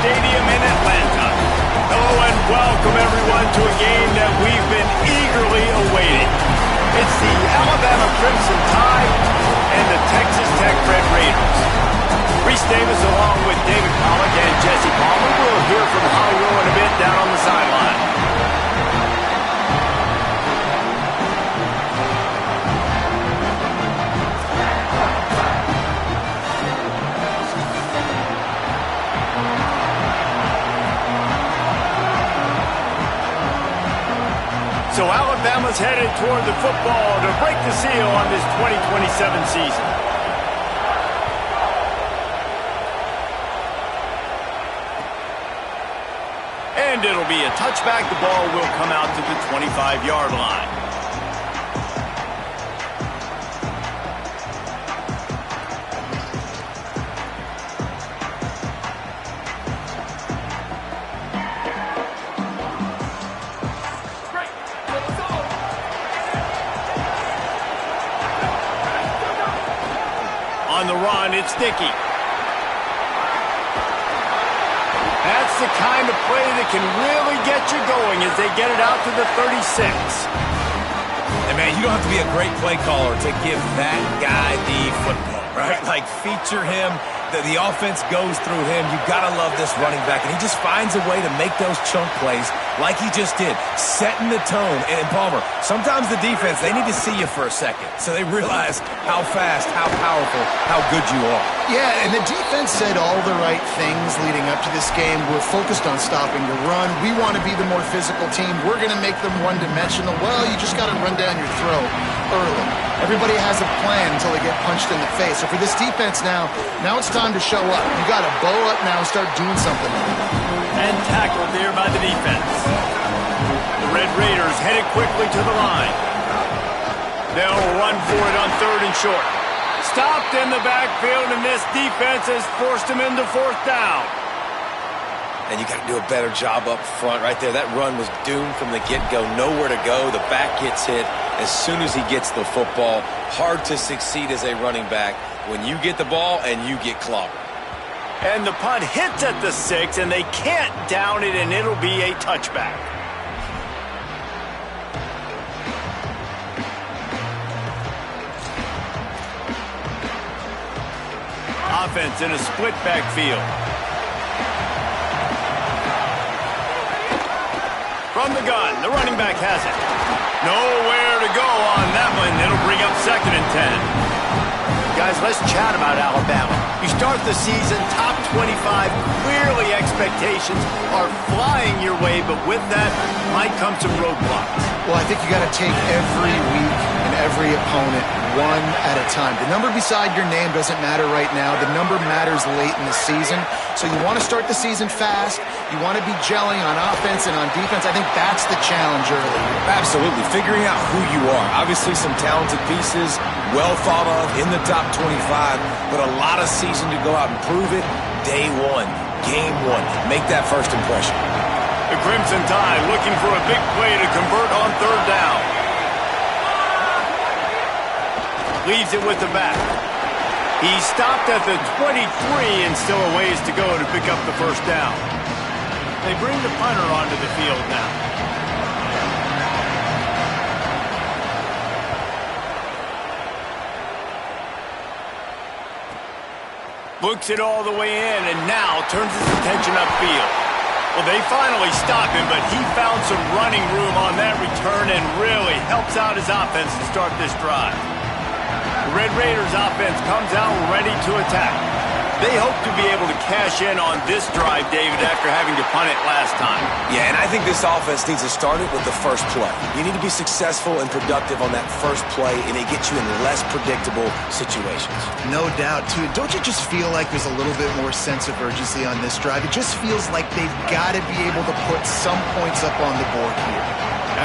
Stadium in Atlanta. Hello and welcome everyone to a game that we've been eagerly awaiting. It's the Alabama Crimson Tide and the Texas Tech Red Raiders. Reese Davis along with David Pollack and Jesse Palmer will hear from Hollywood in a bit down on the sideline. So Alabama's headed toward the football to break the seal on this 2027 season. And it'll be a touchback. The ball will come out to the 25-yard line. On the run, it's Dickey. That's the kind of play that can really get you going as they get it out to the 36. And man, you don't have to be a great play caller to give that guy the football, right? Like, feature him. The offense goes through him. You got to love this running back. And he just finds a way to make those chunk plays like he just did, setting the tone. And Palmer, sometimes the defense, they need to see you for a second so they realize how fast, how powerful, how good you are. Yeah, and the defense said all the right things leading up to this game. We're focused on stopping the run. We want to be the more physical team. We're going to make them one-dimensional. Well, you just got to run down your throat early. Everybody has a plan until they get punched in the face. So for this defense now it's time to show up. You got to bow up now and start doing something. And tackled there by the defense. The Red Raiders headed quickly to the line. They'll run for it on 3rd and short. Stopped in the backfield, and this defense has forced him into 4th down. And you got to do a better job up front right there. That run was doomed from the get-go. Nowhere to go. The back gets hit as soon as he gets the football. Hard to succeed as a running back when you get the ball and you get clobbered. And the punt hits at the 6, and they can't down it, and it'll be a touchback. Offense in a split backfield. From the gun, the running back has it. Nowhere to go on that one. It'll bring up 2nd and 10. Guys, let's chat about Alabama. You start the season top 25. Clearly expectations are flying your way, but with that might come some roadblocks. Well, I think you got to take every week and every opponent one at a time. The number beside your name doesn't matter right now. The number matters late in the season. So you want to start the season fast. You want to be gelling on offense and on defense. I think that's the challenge early. Absolutely. Figuring out who you are. Obviously some talented pieces, well thought of in the top 25, but a lot of season to go out and prove it. Day one, game one. Make that first impression. The Crimson Tide looking for a big play to convert on 3rd down. Leaves it with the back. He stopped at the 23 and still a ways to go to pick up the 1st down. They bring the punter onto the field now. Looks it all the way in and now turns his attention upfield. Well, they finally stop him, but he found some running room on that return and really helps out his offense to start this drive. The Red Raiders offense comes out ready to attack. They hope to be able to cash in on this drive, David, after having to punt it last time. Yeah, and I think this offense needs to start it with the first play. You need to be successful and productive on that first play, and it gets you in less predictable situations. No doubt, too. Don't you just feel like there's a little bit more sense of urgency on this drive? It just feels like they've got to be able to put some points up on the board here.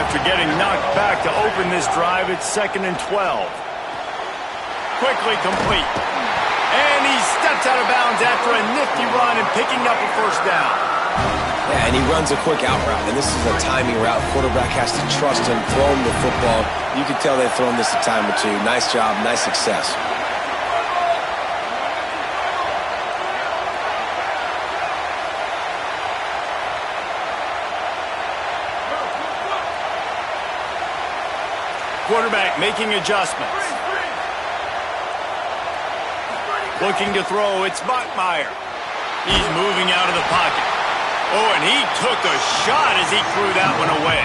After getting knocked back to open this drive, it's 2nd and 12. Quickly complete. And he steps out of bounds after a nifty run and picking up a 1st down. Yeah, and he runs a quick out route, and this is a timing route. Quarterback has to trust him, throw him the football. You can tell they've thrown this a time or two. Nice job, nice success. quarterback making adjustments. Looking to throw, it's Bachmeier. He's moving out of the pocket. Oh, and he took a shot as he threw that one away.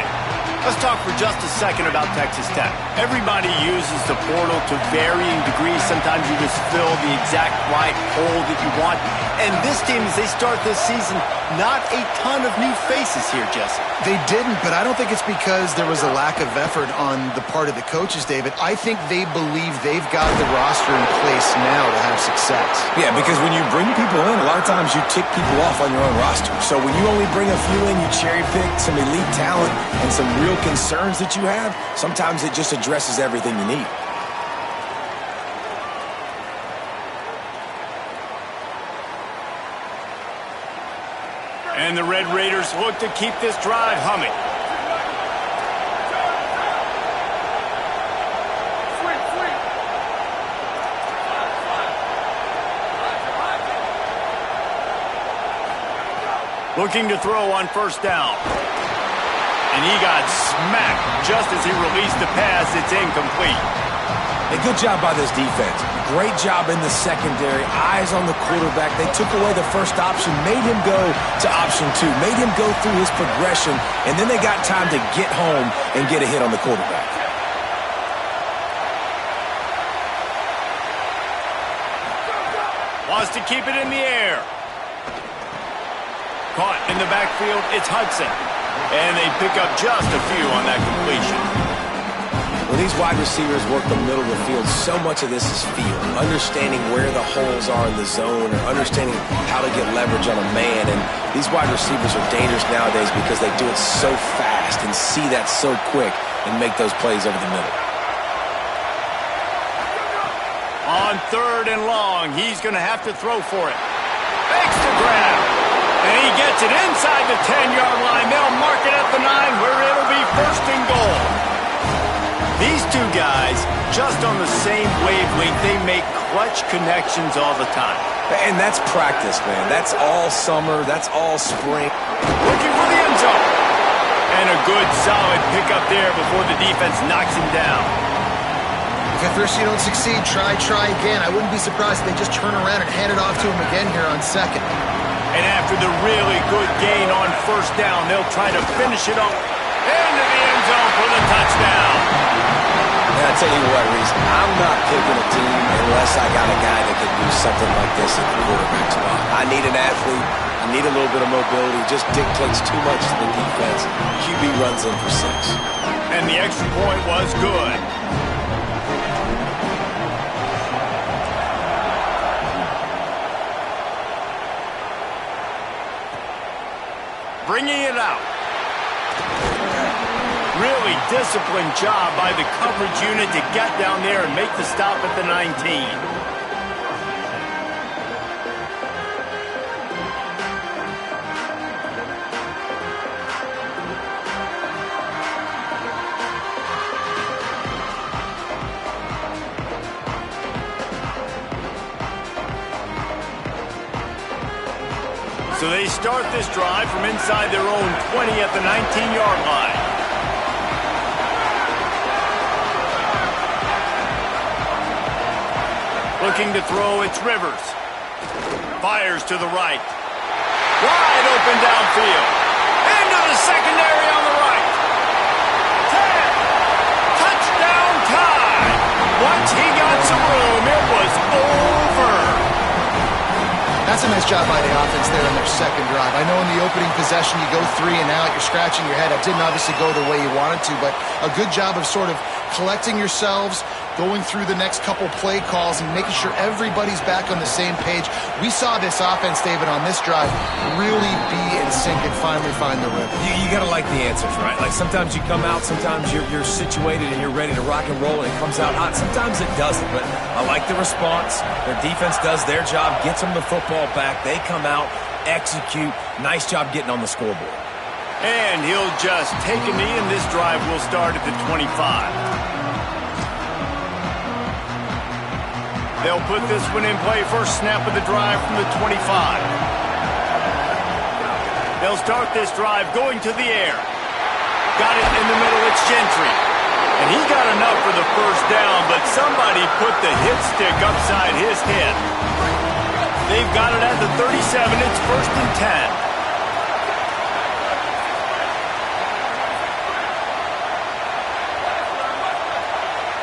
Let's talk for just a second about Texas Tech. Everybody uses the portal to varying degrees. Sometimes you just fill the exact right hole that you want. And this team, as they start this season, not a ton of new faces here, Jesse. They didn't, but I don't think it's because there was a lack of effort on the part of the coaches, David. I think they believe they've got the roster in place now to have success. Yeah, because when you bring people in, a lot of times you tick people off on your own roster. So when you only bring a few in, you cherry pick some elite talent and some real concerns that you have, sometimes it just addresses everything you need. And the Red Raiders look to keep this drive humming. Looking to throw on first down. And he got smacked just as he released the pass. It's incomplete. A good job by this defense. Great job in the secondary. Eyes on the quarterback. They took away the first option, made him go to option 2, made him go through his progression, and then they got time to get home and get a hit on the quarterback. Wants to keep it in the air. Caught in the backfield, it's Hudson. And they pick up just a few on that completion. When these wide receivers work the middle of the field, so much of this is feel. Understanding where the holes are in the zone or understanding how to get leverage on a man. And these wide receivers are dangerous nowadays because they do it so fast and see that so quick and make those plays over the middle. On 3rd and long, he's going to have to throw for it. Fakes the grab. And he gets it inside the 10-yard line. They'll mark it at the 9 where it'll be 1st and goal. These two guys, just on the same wavelength, they make clutch connections all the time. And that's practice, man. That's all summer. That's all spring. Looking for the end zone. And a good, solid pickup there before the defense knocks him down. If at first you don't succeed, try again. I wouldn't be surprised if they just turn around and hand it off to him again here on 2nd. And after the really good gain on 1st down, they'll try to finish it off into the end zone for the touchdown. And I tell you what, Reese, I'm not picking a team unless I got a guy that can do something like this at the quarterback spot. I need an athlete. I need a little bit of mobility. Just dictates too much to the defense. QB runs in for 6. And the extra point was good. Bringing it out. Really disciplined job by the coverage unit to get down there and make the stop at the 19. So they start this drive from inside their own 20 at the 19-yard line. Looking to throw, it's Rivers. Fires to the right. Wide open downfield. Into the secondary on the right. 10. Touchdown time. Once he got some room, it was over. That's a nice job by the offense there on their 2nd drive. I know in the opening possession you go 3 and out, you're scratching your head. It didn't obviously go the way you wanted to, but a good job of sort of collecting yourselves, going through the next couple play calls and making sure everybody's back on the same page. We saw this offense, David, on this drive really be in sync and finally find the rhythm. You got to like the answers, right? Like sometimes you come out, sometimes you're situated and you're ready to rock and roll and it comes out hot. Sometimes it doesn't, but I like the response. Their defense does their job, gets them the football back. They come out, execute. Nice job getting on the scoreboard. And he'll just take a knee, and this drive will start at the 25. They'll put this one in play. First snap of the drive from the 25. They'll start this drive going to the air. Got it in the middle. It's Gentry. And he got enough for the first down, but somebody put the hit stick upside his head. They've got it at the 37. It's 1st and 10.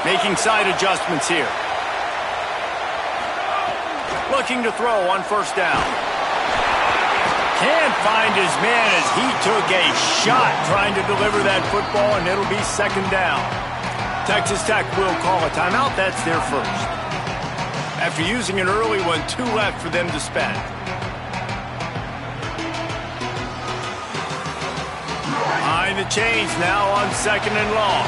Making side adjustments here. Looking to throw on 1st down. Can't find his man as he took a shot trying to deliver that football, and it'll be 2nd down. Texas Tech will call a timeout. That's their first. After using an early one, 2 left for them to spend. Behind the chains now on 2nd and long.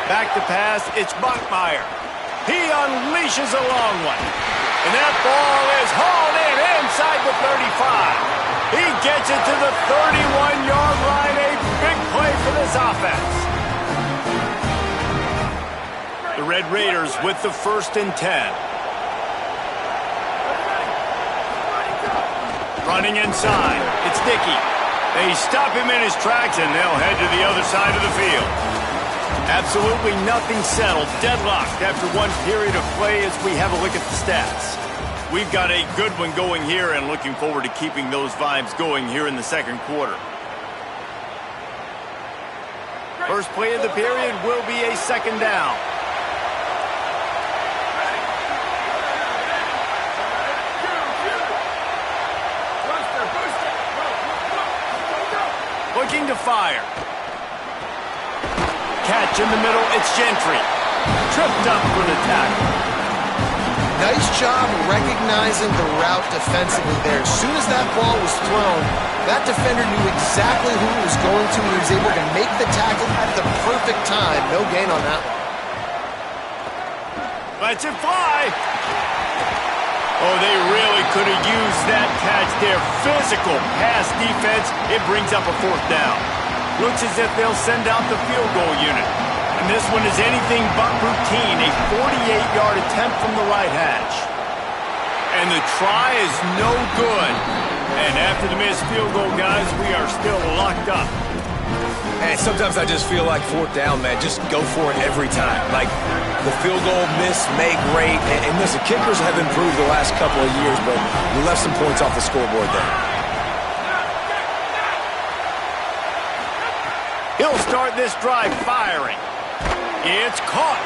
Back to pass, it's Bachmeier. He unleashes a long one. And that ball is hauled in inside the 35. He gets it to the 31-yard line. A big play for this offense. The Red Raiders with the 1st and 10. Running inside. It's Dickey. They stop him in his tracks, and they'll head to the other side of the field. Absolutely nothing settled. Deadlocked after one period of play as we have a look at the stats. We've got a good one going here and looking forward to keeping those vibes going here in the 2nd quarter. First play of the period will be a 2nd down. Looking to fire. Catch in the middle, it's Gentry. Tripped up for the tackle. Nice job recognizing the route defensively there. As soon as that ball was thrown, that defender knew exactly who he was going to. He was able to make the tackle at the perfect time. No gain on that one. Lets it fly. Oh, they really could have used that catch there. Physical pass defense. It brings up a 4th down. Looks as if they'll send out the field goal unit. And this one is anything but routine. A 48-yard attempt from the right hash. And the try is no good. And after the missed field goal, guys, we are still locked up. And sometimes I just feel like 4th down, man. Just go for it every time. Like the field goal miss, make great. And listen, kickers have improved the last couple of years, but we left some points off the scoreboard there. He'll start this drive firing. It's caught.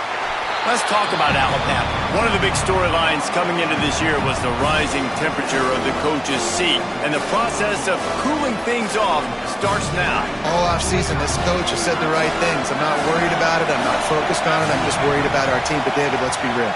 Let's talk about Alabama. One of the big storylines coming into this year was the rising temperature of the coach's seat. And the process of cooling things off starts now. All offseason, this coach has said the right things. I'm not worried about it. I'm not focused on it. I'm just worried about our team. But, David, let's be real.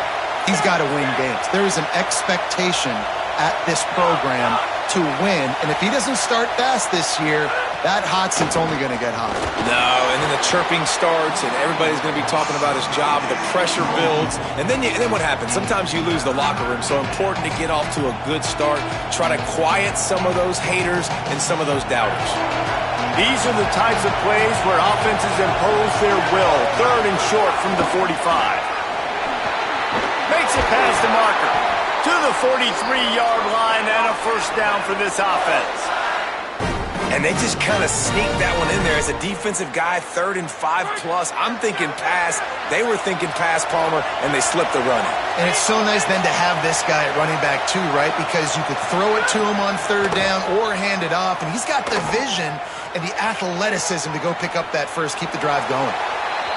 He's got to win games. There is an expectation at this program to win. And if he doesn't start fast this year, that hot seat's only going to get hotter. No, and then the chirping starts, and everybody's going to be talking about his job. The pressure builds, and then what happens? Sometimes you lose the locker room, so important to get off to a good start. Try to quiet some of those haters and some of those doubters. These are the types of plays where offenses impose their will. 3rd and short from the 45. Makes it past the marker. To the 43-yard line and a 1st down for this offense. And they just kind of sneak that one in there as a defensive guy, 3rd and 5+. I'm thinking pass. They were thinking pass, Palmer, and they slipped the running. And it's so nice then to have this guy at running back too, right? Because you could throw it to him on 3rd down or hand it off, and he's got the vision and the athleticism to go pick up that first, keep the drive going.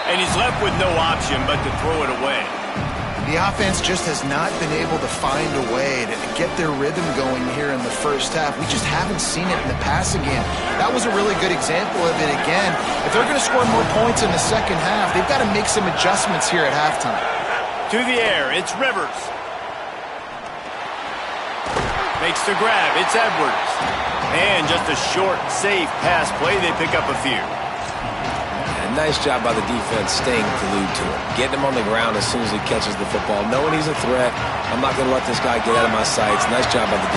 And he's left with no option but to throw it away. The offense just has not been able to find a way to get their rhythm going here in the first half. We just haven't seen it in the passing game. That was a really good example of it again. If they're going to score more points in the second half, they've got to make some adjustments here at halftime. To the air, it's Rivers. Makes the grab, it's Edwards. And just a short, safe pass play, they pick up a few. Nice job by the defense staying glued to him. Getting him on the ground as soon as he catches the football. Knowing he's a threat. I'm not going to let this guy get out of my sights. Nice job by the D.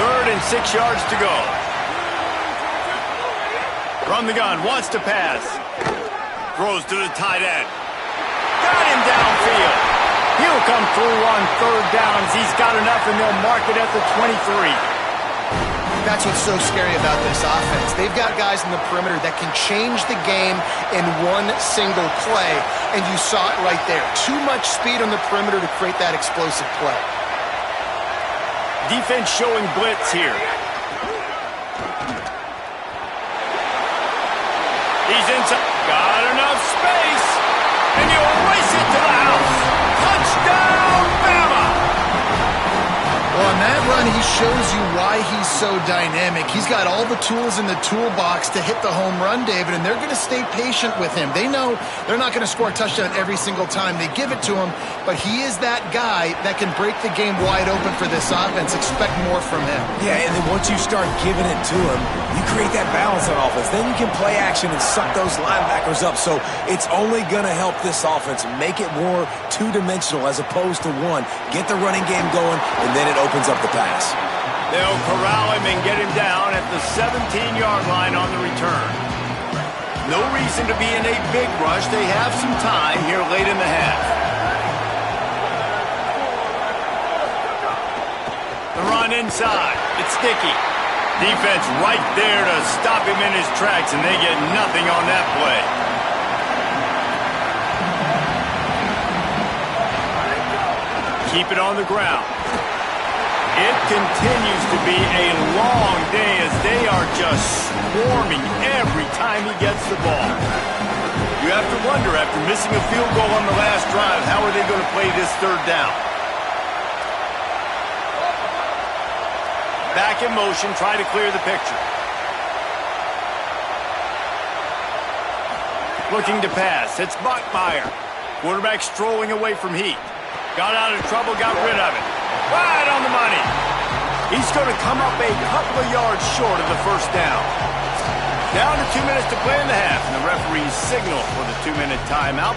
3rd and 6 yards to go. From the gun, wants to pass. Throws to the tight end. Got him downfield. He'll come through on 3rd downs. He's got enough, and they'll mark it at the 23. That's what's so scary about this offense. They've got guys in the perimeter that can change the game in one single play, and you saw it right there. Too much speed on the perimeter to create that explosive play. Defense showing blitz here. He's inside. Got enough space. And you'll race it to the house. Touchdown, Bama! Well, on that run, he shows you why he's so dynamic. He's got all the tools in the toolbox to hit the home run, David, and they're going to stay patient with him. They know they're not going to score a touchdown every single time they give it to him, but he is that guy that can break the game wide open for this offense. Expect more from him. Yeah, and then once you start giving it to him, you create that balance on offense. Then you can play action and suck those linebackers up. So it's only going to help this offense make it more two-dimensional as opposed to one. Get the running game going, and then it opens up the pass. They'll corral him and get him down at the 17-yard line on the return. No reason to be in a big rush. They have some time here late in the half. The run inside. It's sticky. Defense right there to stop him in his tracks, and they get nothing on that play. Keep it on the ground. It continues to be a long day as they are just swarming every time he gets the ball. You have to wonder, after missing a field goal on the last drive, how are they going to play this third down? Back in motion, try to clear the picture. Looking to pass. It's Bachmeier. Quarterback strolling away from heat. Got out of trouble, got rid of it. Right on the money. He's going to come up a couple of yards short of the first down. Down to 2 minutes to play in the half, and the referees signal for the 2-minute timeout.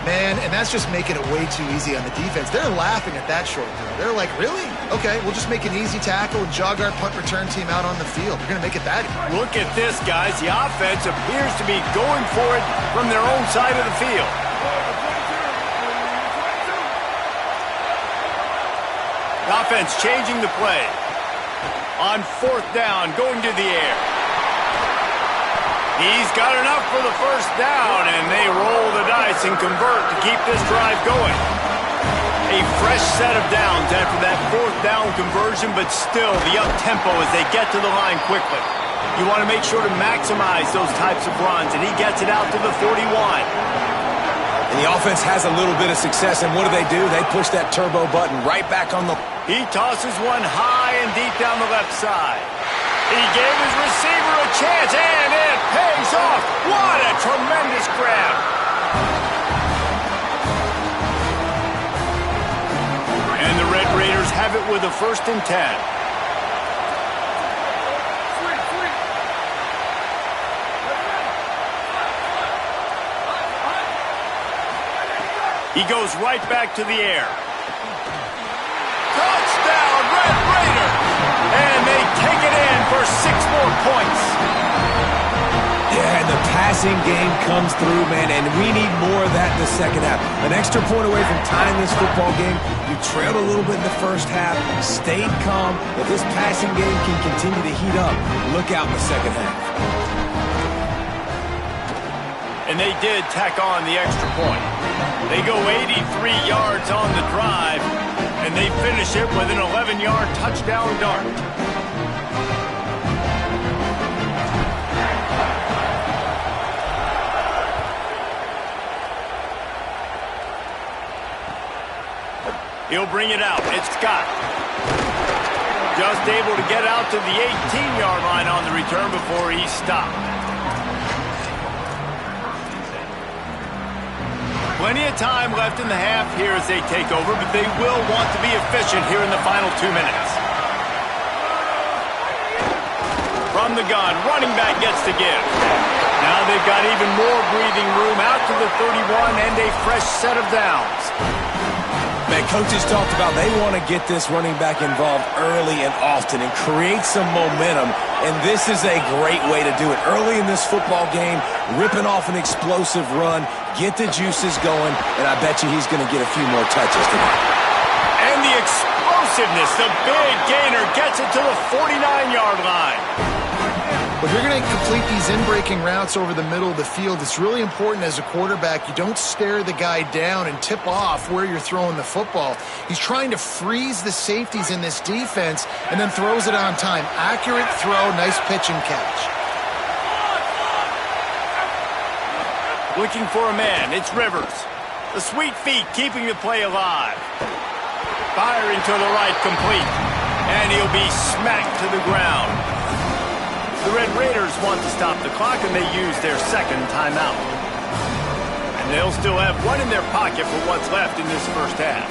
Man, and that's just making it way too easy on the defense. They're laughing at that short throw. They're like, really? Okay, we'll just make an easy tackle and jog our punt return team out on the field. You're going to make it that easy. Look at this, guys. The offense appears to be going for it from their own side of the field. Offense changing the play. On fourth down, going to the air. He's got enough for the first down, and they roll the dice and convert to keep this drive going. A fresh set of downs after that fourth down conversion, but still the up-tempo as they get to the line quickly. You want to make sure to maximize those types of runs, and he gets it out to the 41. And the offense has a little bit of success, and what do? They push that turbo button right back on the... He tosses one high and deep down the left side. He gave his receiver a chance, and it pays off. What a tremendous grab. And the Red Raiders have it with a 1st and 10. He goes right back to the air. Touchdown, Red Raiders! And they take it in for 6 more points. Yeah, and the passing game comes through, man, and we need more of that in the second half. An extra point away from tying this football game. You trailed a little bit in the first half, stayed calm. If this passing game can continue to heat up, look out in the second half. And they did tack on the extra point. They go 83 yards on the drive, and they finish it with an 11-yard touchdown dart. He'll bring it out. It's Scott. Just able to get out to the 18-yard line on the return before he's stopped. Plenty of time left in the half here as they take over, but they will want to be efficient here in the final 2 minutes. From the gun, running back gets the give. Now they've got even more breathing room out to the 31 and a fresh set of downs. Man, coaches talked about they want to get this running back involved early and often and create some momentum, and this is a great way to do it. Early in this football game, ripping off an explosive run, get the juices going, and I bet you he's going to get a few more touches tonight. And the explosiveness. The big gainer gets it to the 49-yard line. If you're going to complete these in-breaking routes over the middle of the field, it's really important as a quarterback you don't stare the guy down and tip off where you're throwing the football. He's trying to freeze the safeties in this defense and then throws it on time. Accurate throw, nice pitch and catch. Looking for a man, it's Rivers. The sweet feet keeping the play alive. Firing to the right, complete. And he'll be smacked to the ground. The Red Raiders want to stop the clock, and they use their second timeout. And they'll still have one in their pocket for what's left in this first half.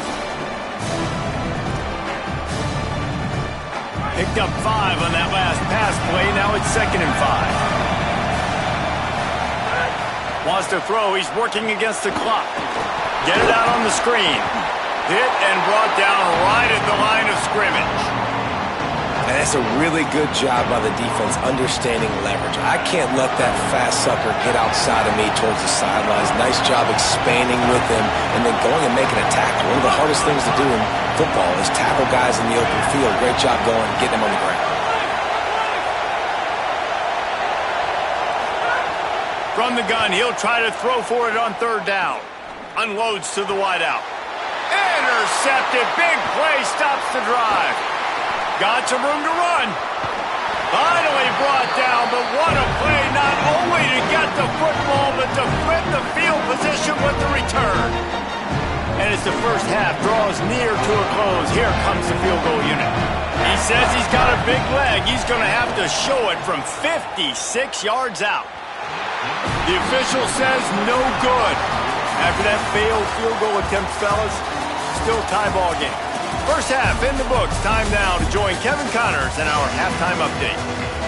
Picked up 5 on that last pass play. Now it's 2nd and 5. Wants to throw. He's working against the clock. Get it out on the screen. Hit and brought down right at the line of scrimmage. And that's a really good job by the defense understanding leverage. I can't let that fast sucker get outside of me towards the sidelines. Nice job expanding with him and then going and making a tackle. One of the hardest things to do in football is tackle guys in the open field. Great job going and getting them on the ground. From the gun, he'll try to throw for it on 3rd down. Unloads to the wideout. Intercepted. Big play stops the drive. Got some room to run. Finally brought down, but what a play, not only to get the football, but to flip the field position with the return. And as the first half draws near to a close, here comes the field goal unit. He says he's got a big leg. He's going to have to show it from 56 yards out. The official says no good. After that failed field goal attempt, fellas, still tie ball game. First half in the books. Time now to join Kevin Connors in our halftime update.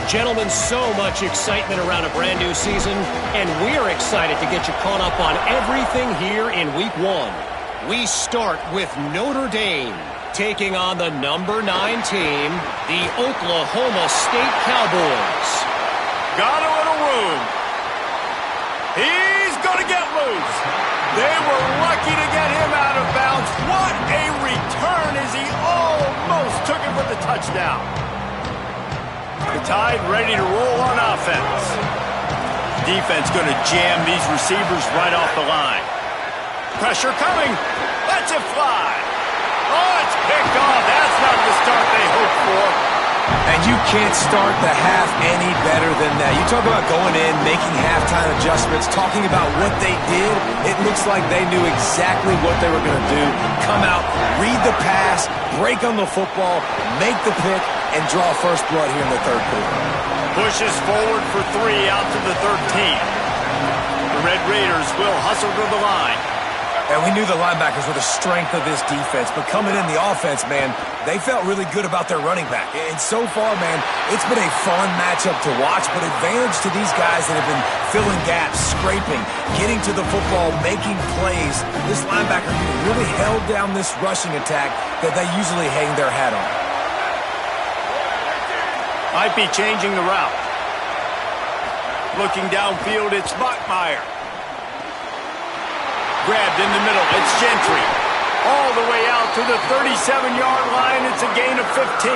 Gentlemen, so much excitement around a brand new season, and we're excited to get you caught up on everything here in Week 1. We start with Notre Dame, taking on the number 9 team, the Oklahoma State Cowboys. Got a little room. He's going to get loose. They were lucky to get him out of bounds. What a return as he almost took it for the touchdown. The Tide ready to roll on offense. Defense going to jam these receivers right off the line. Pressure coming. Lets it fly. Oh, it's picked off. That's not the start they hoped for. And you can't start the half any better than that. You talk about going in, making halftime adjustments, talking about what they did. It looks like they knew exactly what they were going to do. Come out, read the pass, break on the football, make the pick, and draw first blood here in the 3rd quarter. Pushes forward for 3 out to the 13. The Red Raiders will hustle to the line. And we knew the linebackers were the strength of this defense, but coming in the offense, man, they felt really good about their running back. And so far, man, it's been a fun matchup to watch, but advantage to these guys that have been filling gaps, scraping, getting to the football, making plays. This linebacker really held down this rushing attack that they usually hang their hat on. Might be changing the route. Looking downfield, it's Bachmeier. Grabbed in the middle, it's Gentry. All the way out to the 37-yard line, it's a gain of 15.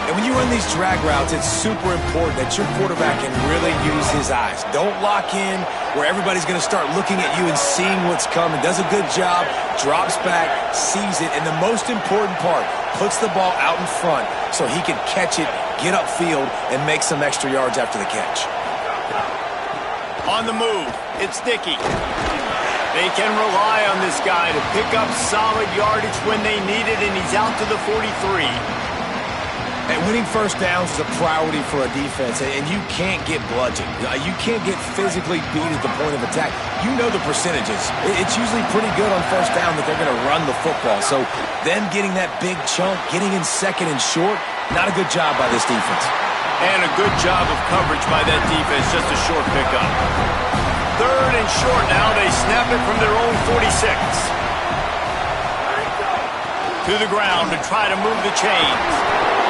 And when you run these drag routes, it's super important that your quarterback can really use his eyes. Don't lock in where everybody's going to start looking at you and seeing what's coming. Does a good job, drops back, sees it, and the most important part, puts the ball out in front so he can catch it, get upfield, and make some extra yards after the catch. On the move, it's Dickey. They can rely on this guy to pick up solid yardage when they need it, and he's out to the 43. And winning first downs is a priority for a defense, and you can't get bludgeoned. You can't get physically beat at the point of attack. You know the percentages. It's usually pretty good on first down that they're going to run the football. So them getting that big chunk, getting in 2nd and short, not a good job by this defense. And a good job of coverage by that defense, just a short pickup. 3rd and short now, they snap it from their own 46. To the ground to try to move the chains.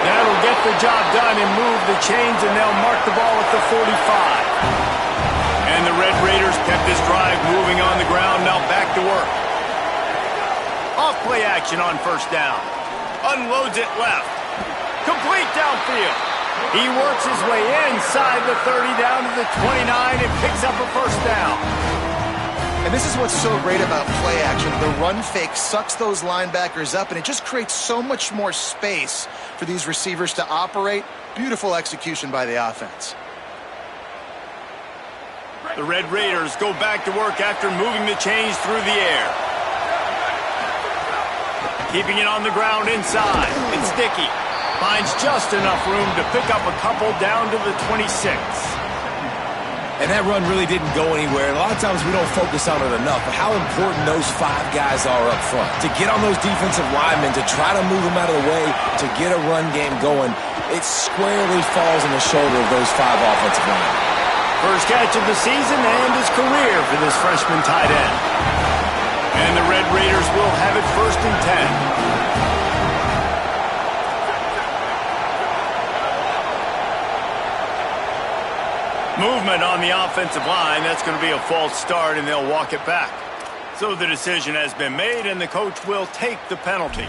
That'll get the job done and move the chains, and they'll mark the ball at the 45. And the Red Raiders kept this drive moving on the ground, now back to work. Off play action on first down. Unloads it left. Complete downfield. He works his way inside the 30 down to the 29 and picks up a first down. And this is what's so great about play action. The run fake sucks those linebackers up, and it just creates so much more space for these receivers to operate. Beautiful execution by the offense. The Red Raiders go back to work after moving the chains through the air. Keeping it on the ground inside. It's Dickey. Finds just enough room to pick up a couple down to the 26. And that run really didn't go anywhere. And a lot of times we don't focus on it enough, but how important those 5 guys are up front. To get on those defensive linemen, to try to move them out of the way, to get a run game going, it squarely falls on the shoulder of those 5 offensive linemen. First catch of the season and his career for this freshman tight end. And the Red Raiders will have it 1st and 10. Movement on the offensive line. That's going to be a false start, and they'll walk it back. So the decision has been made, and the coach will take the penalty.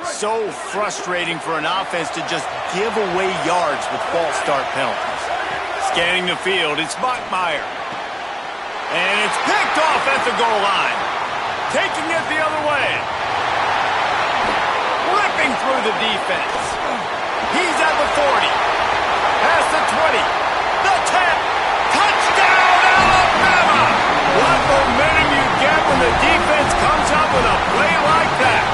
So frustrating for an offense to just give away yards with false start penalties. Scanning the field, it's Bachmeier. And it's picked off at the goal line. Taking it the other way. Ripping through the defense. He's at the 40. Past the 20. The 10. Touchdown, Alabama! What momentum you get when the defense comes up with a play like that.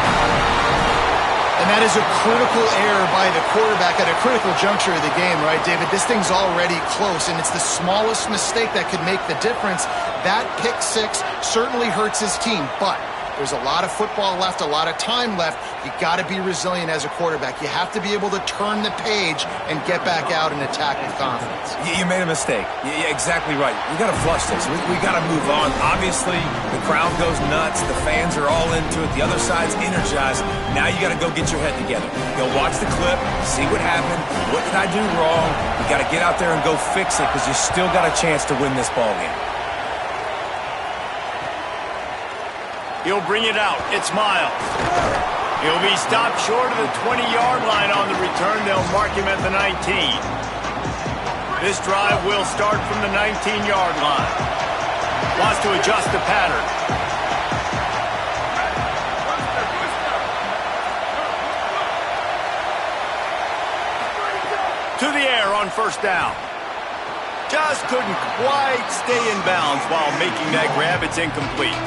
And that is a critical error by the quarterback at a critical juncture of the game, right, David? This thing's already close, and it's the smallest mistake that could make the difference. That pick 6 certainly hurts his team, but there's a lot of football left, a lot of time left. You got to be resilient as a quarterback. You have to be able to turn the page and get back out and attack with confidence. You made a mistake. Yeah, exactly right. We got to flush this. We got to move on. Obviously, the crowd goes nuts. The fans are all into it. The other side's energized. Now you got to go get your head together. Go watch the clip, see what happened. What did I do wrong? You got to get out there and go fix it because you still got a chance to win this ball game. He'll bring it out. It's Miles. He'll be stopped short of the 20-yard line on the return. They'll mark him at the 19. This drive will start from the 19-yard line. Wants to adjust the pattern. To the air on first down. Just couldn't quite stay in bounds while making that grab. It's incomplete.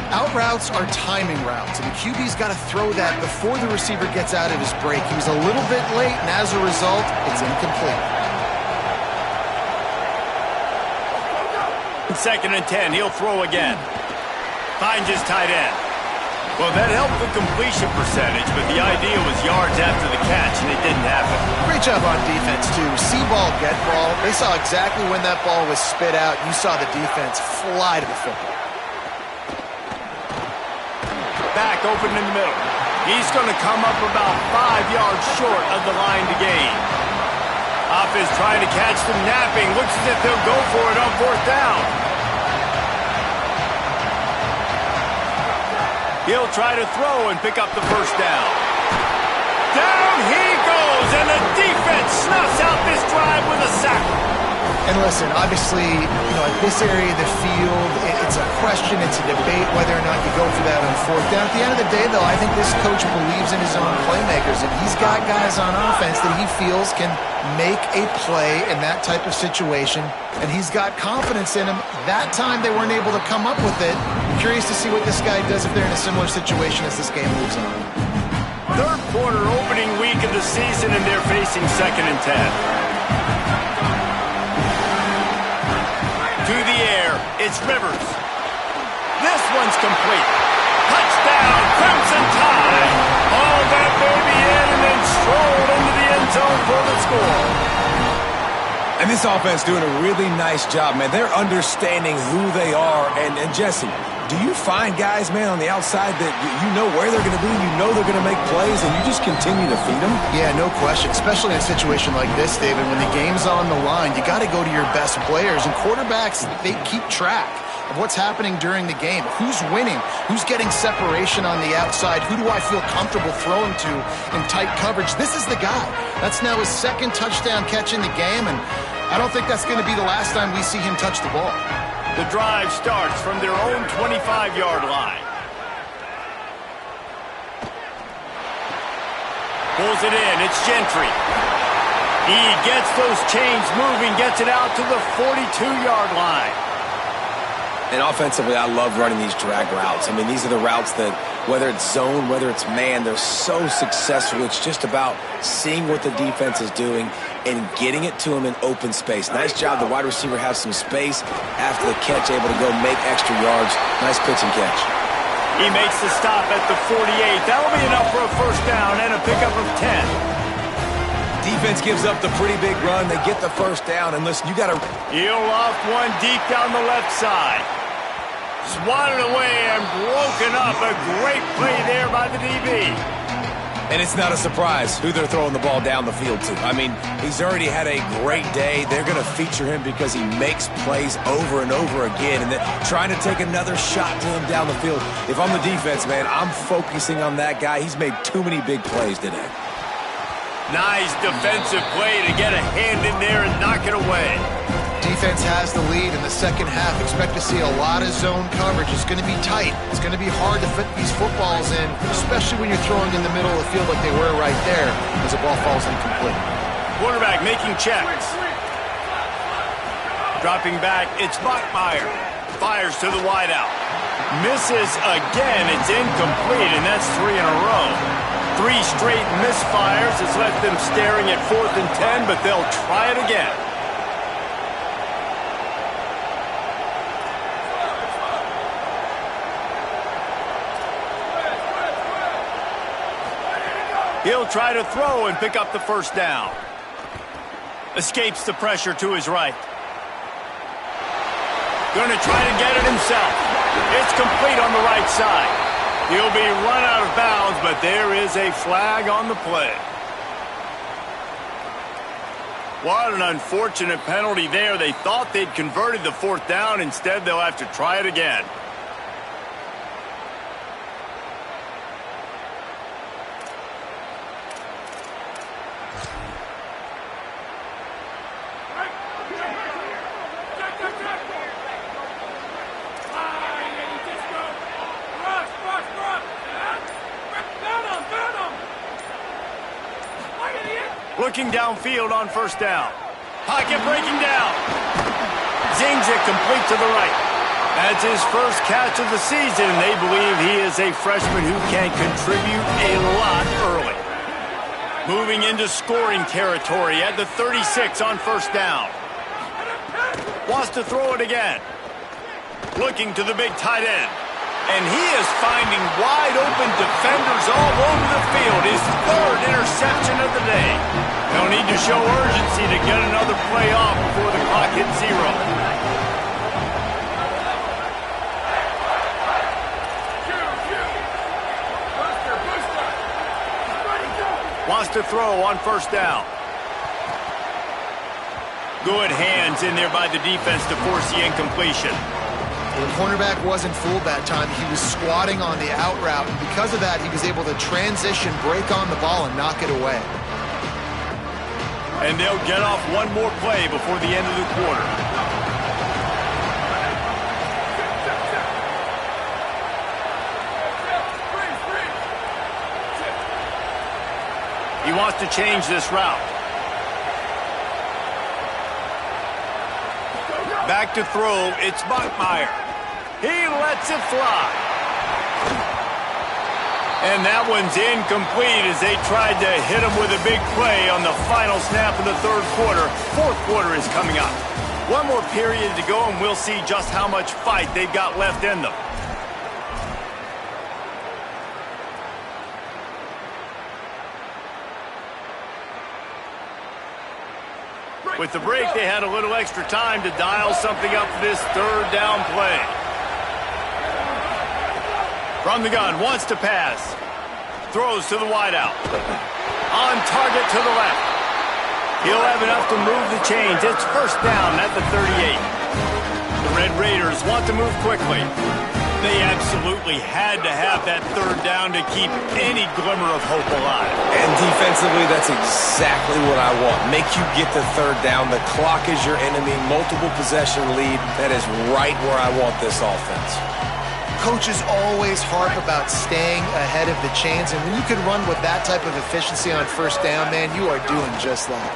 Out routes are timing routes, and the QB's got to throw that before the receiver gets out of his break. He was a little bit late, and as a result, it's incomplete. 2nd and 10, he'll throw again. Finds his tight end. Well, that helped the completion percentage, but the idea was yards after the catch, and it didn't happen. Great job on defense, too. See ball, get ball. They saw exactly when that ball was spit out. You saw the defense fly to the football. Back open in the middle. He's going to come up about 5 yards short of the line to gain. Off is trying to catch them napping. Looks as if they'll go for it on 4th down. He'll try to throw and pick up the first down. Down he goes, and the defense snuffs out this drive with a sack. And listen, obviously, at this area of the field, it's a question, it's a debate whether or not you go for that on 4th down. At the end of the day, though, I think this coach believes in his own playmakers, and he's got guys on offense that he feels can make a play in that type of situation, and he's got confidence in him. That time they weren't able to come up with it. I'm curious to see what this guy does if they're in a similar situation as this game moves on. 3rd quarter opening week of the season, and they're facing 2nd and 10. To the air, it's Rivers. This one's complete. Touchdown, Crimson Tide. Hauled that baby in and then strolled into the end zone for the score. And this offense doing a really nice job, man. They're understanding who they are. And Jesse, do you find guys, man, on the outside that you know where they're going to be, you know they're going to make plays, and you just continue to feed them? Yeah, no question, especially in a situation like this, David. When the game's on the line, you got to go to your best players. And quarterbacks, they keep track of what's happening during the game. Who's winning? Who's getting separation on the outside? Who do I feel comfortable throwing to in tight coverage? This is the guy. That's now his second touchdown catch in the game, and I don't think that's going to be the last time we see him touch the ball. The drive starts from their own 25-yard line. Pulls it in. It's Gentry. He gets those chains moving, gets it out to the 42-yard line. And offensively, I love running these drag routes. I mean, these are the routes that, whether it's zone, whether it's man, they're so successful. It's just about seeing what the defense is doing and getting it to him in open space. Nice job. The wide receiver has some space after the catch, able to go make extra yards. Nice pitch and catch. He makes the stop at the 48. That'll be enough for a first down and a pickup of 10. Defense gives up the pretty big run. They get the first down. And listen, you got to... He'll off one deep down the left side. Swatted away and broken up. A great play there by the DB. And it's not a surprise who they're throwing the ball down the field to. I mean, he's already had a great day. They're going to feature him because he makes plays over and over again. And then trying to take another shot to him down the field. If I'm the defense, man, I'm focusing on that guy. He's made too many big plays today. Nice defensive play to get a hand in there and knock it away. Defense has the lead in the second half. Expect to see a lot of zone coverage. It's going to be tight. It's going to be hard to fit these footballs in, especially when you're throwing in the middle of the field like they were right there as the ball falls incomplete. Quarterback making checks. Dropping back, it's Bachmeier. Fires to the wideout. Misses again. It's incomplete, and that's 3 in a row. 3 straight misfires has left them staring at 4th and 10, but they'll try it again. He'll try to throw and pick up the first down. Escapes the pressure to his right. Going to try to get it himself. It's complete on the right side. He'll be run out of bounds, but there is a flag on the play. What an unfortunate penalty there. They thought they'd converted the 4th down. Instead, they'll have to try it again. Looking downfield on first down. Pocket breaking down. Zings it complete to the right. That's his first catch of the season, and they believe he is a freshman who can contribute a lot early. Moving into scoring territory at the 36 on first down. Wants to throw it again. Looking to the big tight end. And he is finding wide-open defenders all over the field. His 3rd interception of the day. They'll need to show urgency to get another play off before the clock hits 0. Wants to throw on first down. Good hands in there by the defense to force the incompletion. The cornerback wasn't fooled that time. He was squatting on the out route, and because of that, he was able to transition, break on the ball, and knock it away. And they'll get off one more play before the end of the quarter. He wants to change this route. Back to throw, it's Bachmeier. He lets it fly. And that one's incomplete as they tried to hit him with a big play on the final snap of the 3rd quarter. 4th quarter is coming up. One more period to go, and we'll see just how much fight they've got left in them. With the break, they had a little extra time to dial something up for this third down play. From the gun, wants to pass. Throws to the wideout. On target to the left. He'll have enough to move the chains. It's first down at the 38. The Red Raiders want to move quickly. They absolutely had to have that third down to keep any glimmer of hope alive. And defensively, that's exactly what I want. Make you get the third down. The clock is your enemy. Multiple possession lead. That is right where I want this offense. Coaches always harp about staying ahead of the chains, and when you can run with that type of efficiency on first down, man, you are doing just that.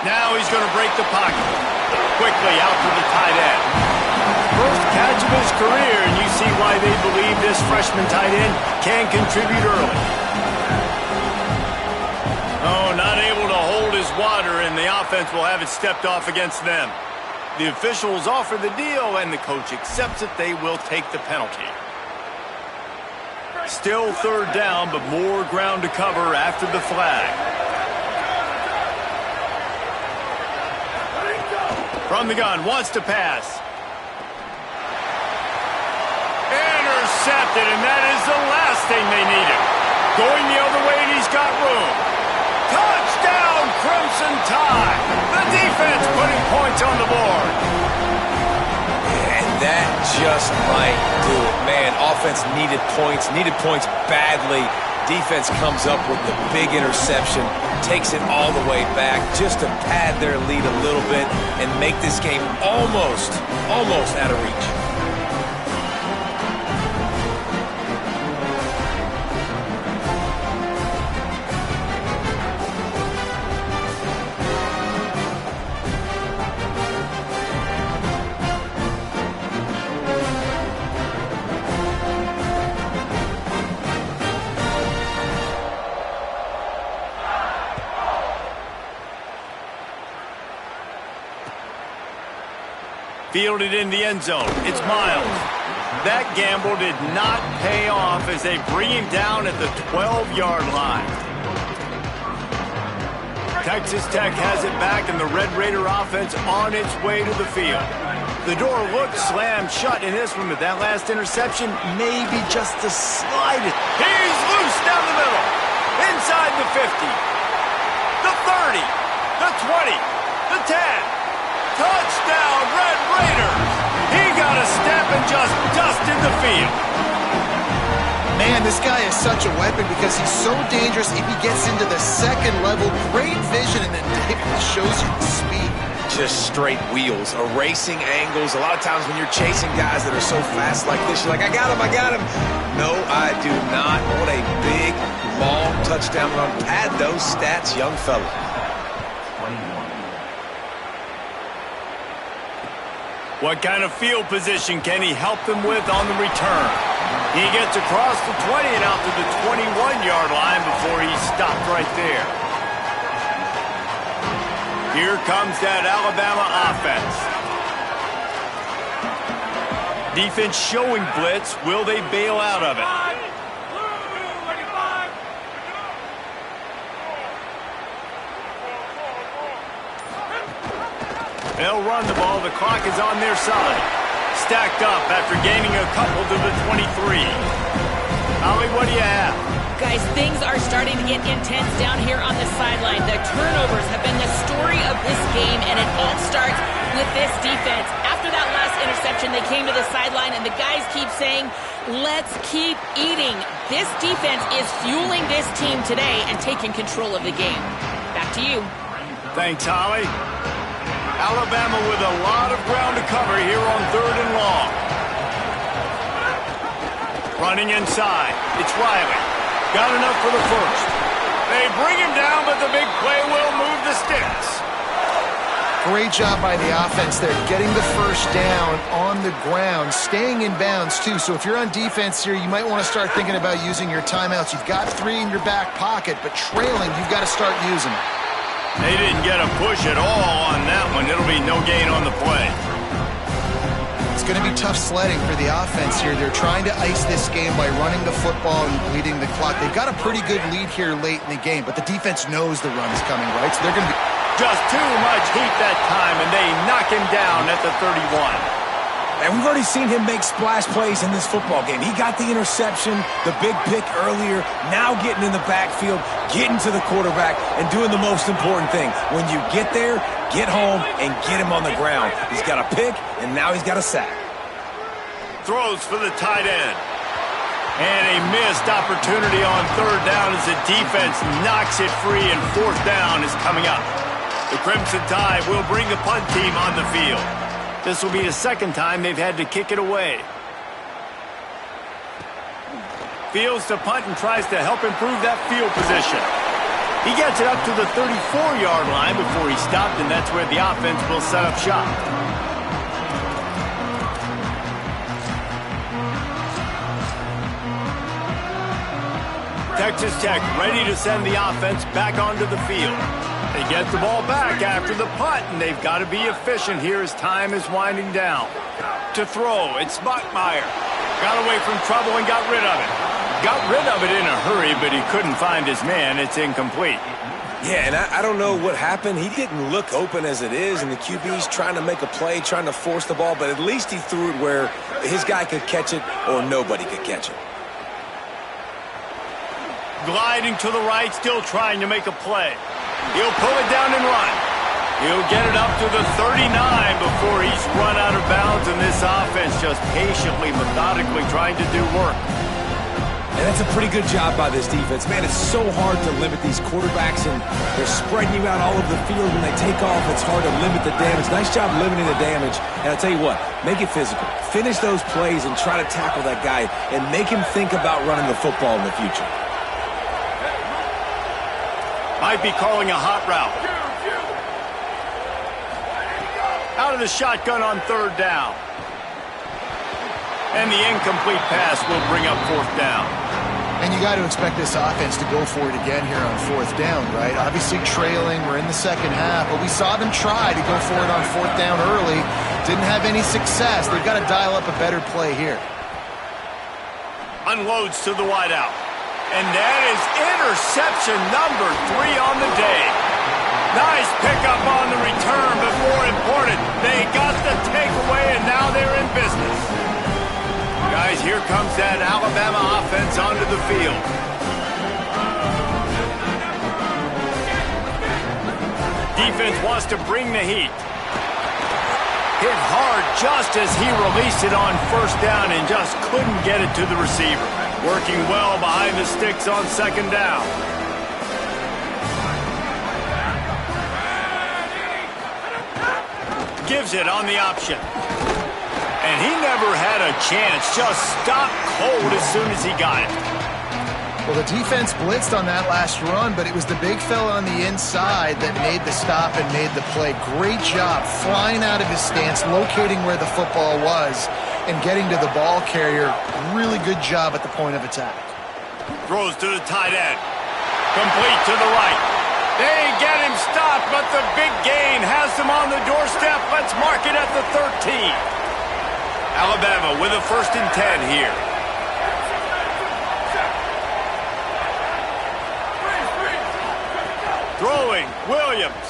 Now he's going to break the pocket. Quickly out to the tight end. First catch of his career, and you see why they believe this freshman tight end can contribute early. Oh, not able to hold his water, and the offense will have it stepped off against them. The officials offer the deal, and the coach accepts it. They will take the penalty. Still third down, but more ground to cover after the flag. From the gun, wants to pass. Intercepted, and that is the last thing they needed. Going the other way, and he's got room. Touchdown, Crimson Tide. The defense putting points on the board. And that just might do it. Man, offense needed points badly. Defense comes up with the big interception, takes it all the way back just to pad their lead a little bit and make this game almost out of reach. Fielded in the end zone. It's Miles. That gamble did not pay off as they bring him down at the 12-yard line. Texas Tech has it back, and the Red Raider offense on its way to the field. The door looked slammed shut in this one, but that last interception maybe just the slightest. He's loose down the middle. Inside the 50. The 30. The 20. The 10. Touchdown, Red Raiders! He got a step and just dusted the field. Man, this guy is such a weapon because he's so dangerous if he gets into the second level. Great vision, and then David shows you the speed. Just straight wheels, erasing angles. A lot of times when you're chasing guys that are so fast like this, you're like, I got him. No, I do not. What a big, long touchdown run. Pad those stats, young fella. What kind of field position can he help them with on the return? He gets across the 20 and out to the 21-yard line before he's stopped right there. Here comes that Alabama offense. Defense showing blitz. Will they bail out of it? They'll run the ball. The clock is on their side. Stacked up after gaining a couple to the 23. Ollie, what do you have? Guys, things are starting to get intense down here on the sideline. The turnovers have been the story of this game, and it all starts with this defense. After that last interception, they came to the sideline, and the guys keep saying, let's keep eating. This defense is fueling this team today and taking control of the game. Back to you. Thanks, Holly. Alabama with a lot of ground to cover here on third and long. Running inside. It's Riley. Got enough for the first. They bring him down, but the big play will move the sticks. Great job by the offense there, getting the first down on the ground, staying in bounds too. So if you're on defense here, you might want to start thinking about using your timeouts. You've got 3 in your back pocket, but trailing, you've got to start using them. They didn't get a push at all on that one. It'll be no gain on the play. it's going to be tough sledding for the offense here. They're trying to ice this game by running the football and bleeding the clock. They've got a pretty good lead here late in the game, but the defense knows the run is coming, right? So they're going to be... Just too much heat that time, and they knock him down at the 31. And we've already seen him make splash plays in this football game. He got the interception, the big pick earlier, now getting in the backfield, getting to the quarterback, and doing the most important thing. When you get there, get home, and get him on the ground. He's got a pick, and now he's got a sack. Throws for the tight end. And a missed opportunity on third down as the defense knocks it free, and fourth down is coming up. The Crimson Tide will bring the punt team on the field. This will be the second time they've had to kick it away. Fields to punt and tries to help improve that field position. He gets it up to the 34-yard line before he stopped, and that's where the offense will set up shop. Texas Tech ready to send the offense back onto the field. They get the ball back after the punt, and they've got to be efficient here as time is winding down. To throw, it's Bachmeier. Got away from trouble and got rid of it. Got rid of it in a hurry, but he couldn't find his man. It's incomplete. Yeah, and I don't know what happened. He didn't look open as it is, and the QB's trying to make a play, trying to force the ball, but at least he threw it where his guy could catch it or nobody could catch it. Gliding to the right, still trying to make a play. He'll pull it down and run. He'll get it up to the 39 before he's run out of bounds, and this offense just patiently, methodically trying to do work. And that's a pretty good job by this defense. Man, it's so hard to limit these quarterbacks, and they're spreading you out all over the field. When they take off, it's hard to limit the damage. Nice job limiting the damage. And I'll tell you what, make it physical. Finish those plays and try to tackle that guy and make him think about running the football in the future. Might be calling a hot route. Out of the shotgun on third down. And the incomplete pass will bring up fourth down. And you got to expect this offense to go for it again here on fourth down, right? Obviously trailing, we're in the second half, but we saw them try to go for it on fourth down early. Didn't have any success. They've got to dial up a better play here. Unloads to the wideout. And that is interception number 3 on the day. Nice pickup on the return, but more important, they got the takeaway, and now they're in business. Guys, here comes that Alabama offense onto the field. Defense wants to bring the heat. Hit hard just as he released it on first down and just couldn't get it to the receiver. Working well behind the sticks on second down. Gives it on the option. And he never had a chance. Just stopped cold as soon as he got it. Well, the defense blitzed on that last run, but it was the big fella on the inside that made the stop and made the play. Great job flying out of his stance, locating where the football was, and getting to the ball carrier. Really good job at the point of attack. Throws to the tight end. Complete to the right. They get him stopped, but the big gain has him on the doorstep. Let's mark it at the 13. Alabama with a 1st and 10 here. Throwing, Williams.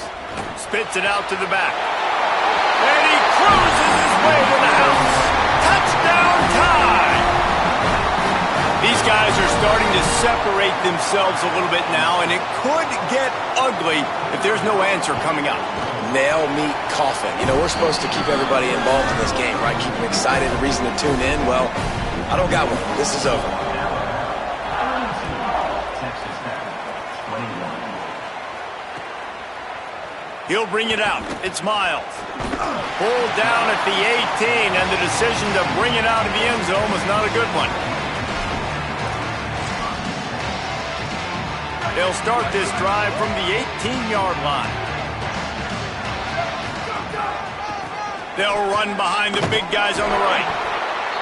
Spits it out to the back. And he cruises his way to the house. Touchdown time! These guys are starting to separate themselves a little bit now, and it could get ugly if there's no answer coming up. Nail, meat, coffin. You know, we're supposed to keep everybody involved in this game, right? Keep them excited, a reason to tune in. Well, I don't got one. This is over. He'll bring it out. It's Miles. Pulled down at the 18, and the decision to bring it out of the end zone was not a good one. They'll start this drive from the 18-yard line. They'll run behind the big guys on the right.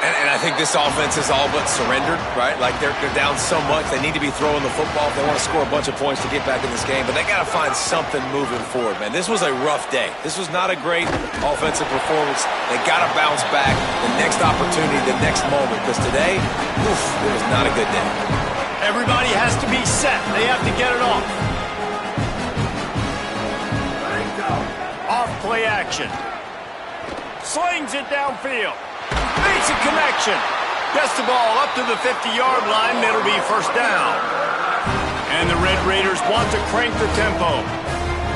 And I think this offense is all but surrendered, right? Like they're down so much. They need to be throwing the football if they want to score a bunch of points to get back in this game. But they got to find something moving forward, man. This was a rough day. This was not a great offensive performance. They got to bounce back the next opportunity, the next moment. Because today, oof, it was not a good day. Everybody has to be set. They have to get it off. Off play action. Slings it downfield. Makes a connection. Gets the ball up to the 50-yard line. It'll be first down. And the Red Raiders want to crank the tempo.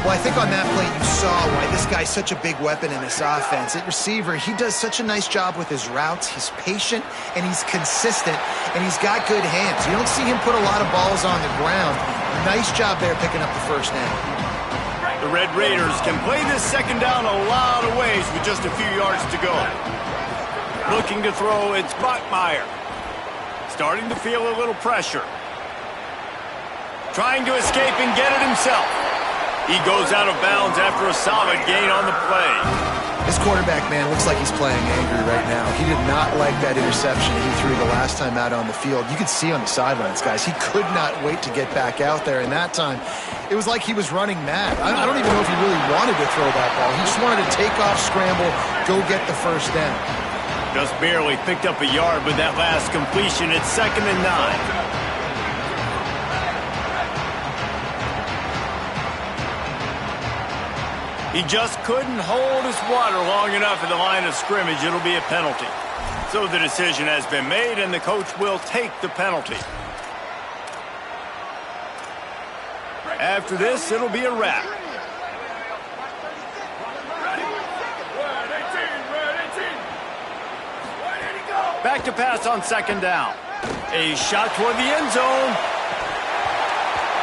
Well, I think on that play you saw why this guy's such a big weapon in this offense. At receiver, he does such a nice job with his routes. He's patient, and he's consistent, and he's got good hands. You don't see him put a lot of balls on the ground. Nice job there picking up the first down. The Red Raiders can play this second down a lot of ways with just a few yards to go. Looking to throw, it's Bachmeier. Starting to feel a little pressure. Trying to escape and get it himself. He goes out of bounds after a solid gain on the play. This quarterback, man, looks like he's playing angry right now. He did not like that interception he threw the last time out on the field. You could see on the sidelines, guys, he could not wait to get back out there. And that time, it was like he was running mad. I don't even know if he really wanted to throw that ball. He just wanted to take off, scramble, go get the first down. Just barely picked up a yard with that last completion. It's 2nd and 9. He just couldn't hold his water long enough at the line of scrimmage. It'll be a penalty. So the decision has been made, and the coach will take the penalty. After this, it'll be a wrap. Back to pass on 2nd down. A shot toward the end zone.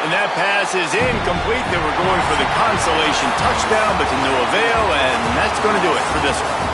And that pass is incomplete. They were going for the consolation touchdown, but to no avail, and that's going to do it for this one.